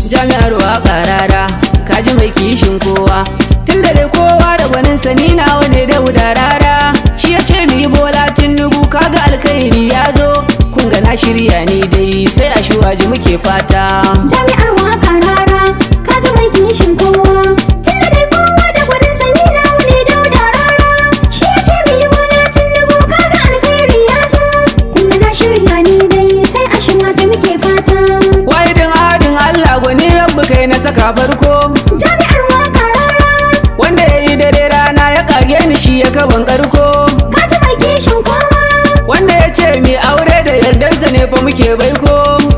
jami'ar waƙa rara kaji mai kishin kowa tun da dai kowa da gwanin sani nawa ne da rara shi ya ce mi Bola Tinubu kaga alkhairi ya zo kun ga na shirya ni dai sai a shuwaji muke fata jami'ar waƙa rara kaji mai kishin kowa tun da dai kowa da gwanin sani nawa ne da rara shi ya ce mi Bola Tinubu kaga alkhairi ya zo kun ga na shirya ni dai sai a shuwaji muke fata wahidin adin Allah gwani rabbu kai na saka farko jami'ar waƙa rara wanda ya yi dare rana ya kage ni shi ya kaban karko kaji mai kishin kowa wanda ya ce mi aure da yardarsa ne fa muke baiko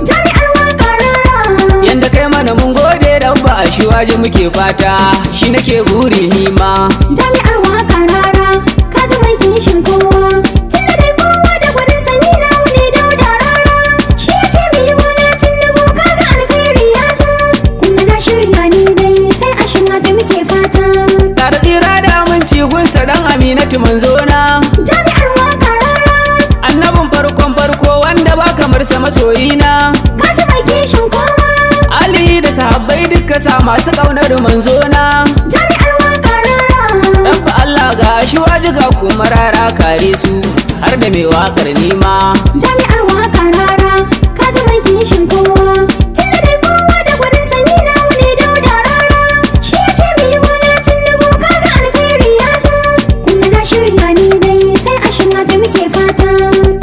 jami'ar waƙa rara yanda kai mana mun gode rabba a shuwaji muke fata shi nake buri nima jami'ar waƙa rara kaji mai kishin kowa tun da dai kowa da gwanin sani nawa ne da rara shi ya ce mi Bola Tinubu kaga alkhairi ya zo kun ga na shirya ni dai sai a shuwaji muke fata tare tsira da aminci gunsa dan Aminatu manzona jami'ar waƙa rara annabin farkon farko wanda ba kamar sa masoyina kaji mai kishin kowa Ali da sahabbai duka sa masu kaunar manzona jami'ar waƙa rara rabba Allah ga shuwaji ga kuma rara kare su har da mai waƙar nima jami'ar waƙa rara kaji mai kishin kowa tun da dai kowa da gwanin sani nawa ne da rara shi ya ce mi Bola Tinubu kaga alkhairi ya zo kun ga na shirya ni dai sai a shuwaji muke fata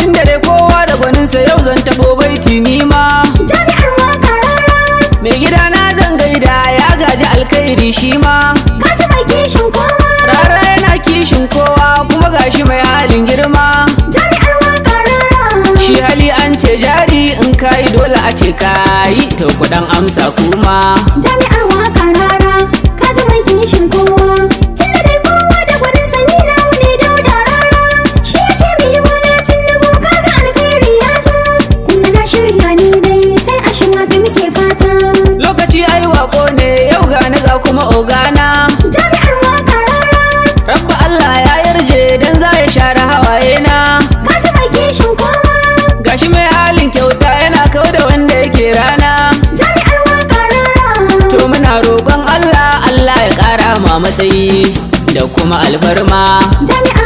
tunda dai kowa da gwaninsa yau zan tabo baiti nima jami'ar waƙa rara mai gida na zan gaida ya gaji alkhairi shi ma kaji mai kishin kowa rara yana kishin kowa kuma gashi mai halin girma jami'ar waƙa rara shi hali an ce jari in kayi dole a ce kayi to kudan amsa kuma jami'ar waƙa rara kaji mai kishin kowa tun da dai kowa da gwanin sani nawa ne da rara shi ya ce mi Bola Tinubu kaga alkhairi ya zo kun ga na shirya ni dai sai a shuwaji muke fata lokaci ai wako ne yau gani ga kuma ogana jami'ar waƙa rara rabba Allah ya yarje dan za ya share hawaye na kaji mai kishin kowa gashi mai halin kyauta yana kau da wanda yake rana jami'ar waƙa rara to muna roƙon Allah Allah ya ƙara ma matsayi da kuma alfarma jami'ar